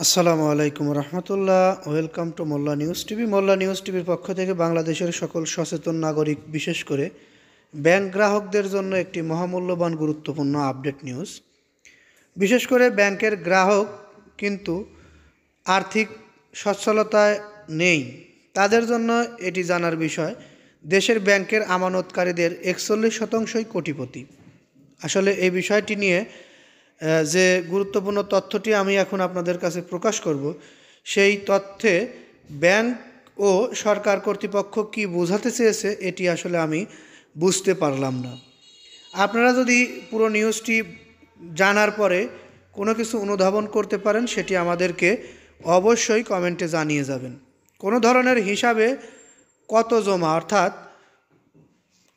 আসসালামু আলাইকুম রহমতুল্লাহ। Welcome to Molla News TV. Molla News টিভির পক্ষ থেকে বাংলাদেশের সকল সচেতন নাগরিক, বিশেষ করে ব্যাংক গ্রাহকদের জন্য একটি মহামূল্যবান গুরুত্বপূর্ণ আপডেট নিউজ। বিশেষ করে ব্যাংকের গ্রাহক কিন্তু আর্থিক সচ্ছলতায় নেই, তাদের জন্য এটি জানার বিষয়। দেশের ব্যাংকের আমানতকারীদের 41%ই কোটিপতি। আসলে এই বিষয়টি নিয়ে যে গুরুত্বপূর্ণ তথ্যটি আমি এখন আপনাদের কাছে প্রকাশ করব, সেই তথ্যে ব্যাংক ও সরকার কর্তৃপক্ষ কি বোঝাতে চেয়েছে এটি আসলে আমি বুঝতে পারলাম না। আপনারা যদি পুরো নিউজটি জানার পরে কোনো কিছু অনুধাবন করতে পারেন, সেটি আমাদেরকে অবশ্যই কমেন্টে জানিয়ে যাবেন। কোনো ধরনের হিসাবে কত জমা, অর্থাৎ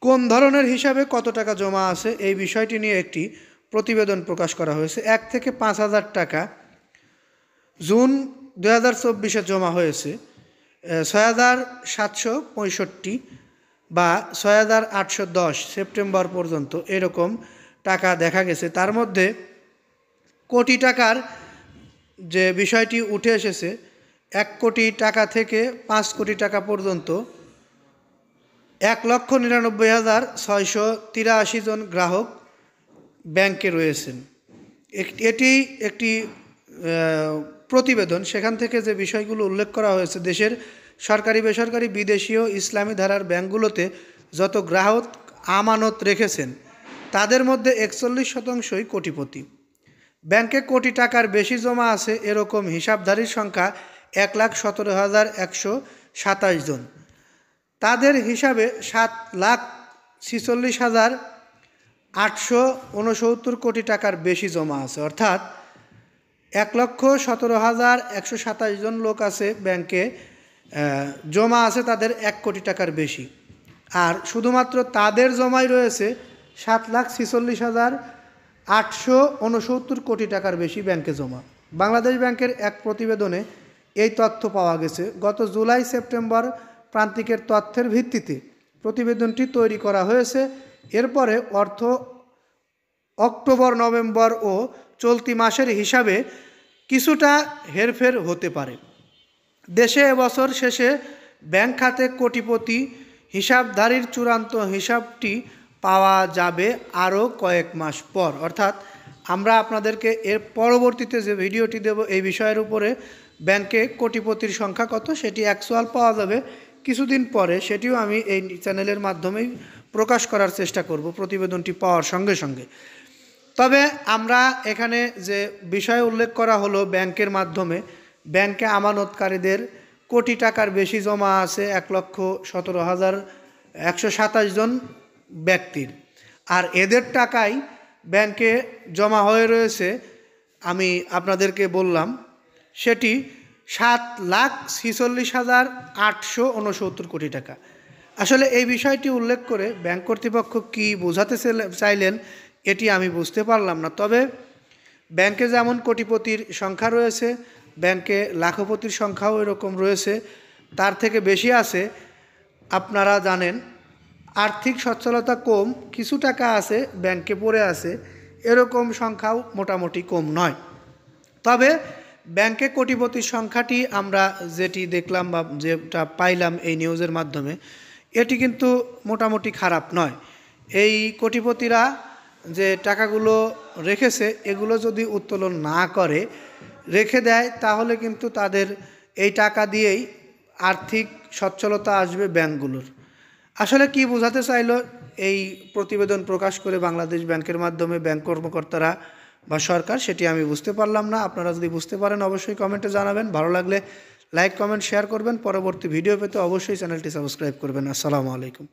কোন ধরনের হিসাবে কত টাকা জমা আছে, এই বিষয়টি নিয়ে একটি প্রতিবেদন প্রকাশ করা হয়েছে। 1 থেকে 5,000 টাকা জুন 2024-এ জমা হয়েছে 6,765 বা 6,810 সেপ্টেম্বর পর্যন্ত এরকম টাকা দেখা গেছে। তার মধ্যে কোটি টাকার যে বিষয়টি উঠে এসেছে, 1 কোটি টাকা থেকে 5 কোটি টাকা পর্যন্ত 1,99,683 জন গ্রাহক ব্যাংকে রয়েছেন। এটি একটি প্রতিবেদন। সেখান থেকে যে বিষয়গুলো উল্লেখ করা হয়েছে, দেশের সরকারি, বেসরকারি, বিদেশি ও ইসলামী ধারার ব্যাংকগুলোতে যত গ্রাহক আমানত রেখেছেন তাদের মধ্যে 41%ই কোটিপতি। ব্যাংকে কোটি টাকার বেশি জমা আছে এরকম হিসাবধারীর সংখ্যা 1,17,127 জন। তাদের হিসাবে 7,46,869 কোটি টাকার বেশি জমা আছে, অর্থাৎ 1,17,127 জন লোক আছে ব্যাংকে, জমা আছে তাদের 1 কোটি টাকার বেশি। আর শুধুমাত্র তাদের জমাই রয়েছে 7,46,869 কোটি টাকার বেশি ব্যাংকে জমা। বাংলাদেশ ব্যাংকের এক প্রতিবেদনে এই তথ্য পাওয়া গেছে। গত জুলাই সেপ্টেম্বর প্রান্তিকের তথ্যের ভিত্তিতে প্রতিবেদনটি তৈরি করা হয়েছে। এরপরে অক্টোবর, নভেম্বর ও চলতি মাসের হিসাবে কিছুটা হেরফের হতে পারে। দেশে এবছর শেষে ব্যাংক খাতে কোটিপতি হিসাবধারীর চূড়ান্ত হিসাবটি পাওয়া যাবে আরও কয়েক মাস পর, অর্থাৎ আমরা আপনাদেরকে এর পরবর্তীতে যে ভিডিওটি দেব এই বিষয়ের উপরে, ব্যাংকে কোটিপতির সংখ্যা কত সেটি অ্যাকচুয়াল পাওয়া যাবে কিছুদিন পরে। সেটিও আমি এই চ্যানেলের মাধ্যমেই প্রকাশ করার চেষ্টা করব প্রতিবেদনটি পাওয়ার সঙ্গে সঙ্গে। তবে আমরা এখানে যে বিষয় উল্লেখ করা হলো, ব্যাংকের মাধ্যমে ব্যাংকে আমানতকারীদের কোটি টাকার বেশি জমা আছে 1,17,127 জন ব্যক্তির, আর এদের টাকাই ব্যাংকে জমা হয়ে রয়েছে, আমি আপনাদেরকে বললাম, সেটি 7,46,869 কোটি টাকা। আসলে এই বিষয়টি উল্লেখ করে ব্যাংক কর্তৃপক্ষ কী বোঝাতে চাইলেন এটি আমি বুঝতে পারলাম না। তবে ব্যাংকে যেমন কোটিপতির সংখ্যা রয়েছে, ব্যাংকে লাখপতির সংখ্যাও এরকম রয়েছে, তার থেকে বেশি আছে। আপনারা জানেন আর্থিক সচ্ছলতা কম, কিছু টাকা আছে ব্যাংকে পড়ে আছে, এরকম সংখ্যাও মোটামুটি কম নয়। তবে ব্যাংকে কোটিপতির সংখ্যাটি আমরা যেটি দেখলাম বা যেটা পাইলাম এই নিউজের মাধ্যমে, এটি কিন্তু মোটামুটি খারাপ নয়। এই কোটিপতিরা যে টাকাগুলো রেখেছে এগুলো যদি উত্তোলন না করে রেখে দেয়, তাহলে কিন্তু তাদের এই টাকা দিয়েই আর্থিক সচ্ছলতা আসবে ব্যাংকগুলোর। আসলে কি বোঝাতে চাইলো এই প্রতিবেদন প্রকাশ করে বাংলাদেশ ব্যাংকের মাধ্যমে ব্যাংক কর্মকর্তারা বা সরকার, সেটি আমি বুঝতে পারলাম না। আপনারা যদি বুঝতে পারেন অবশ্যই কমেন্টে জানাবেন। ভালো লাগলে লাইক, কমেন্ট, শেয়ার করবেন। পরবর্তী ভিডিও পেতে অবশ্যই চ্যানেলটি সাবস্ক্রাইব করবেন। আসসালামু আলাইকুম।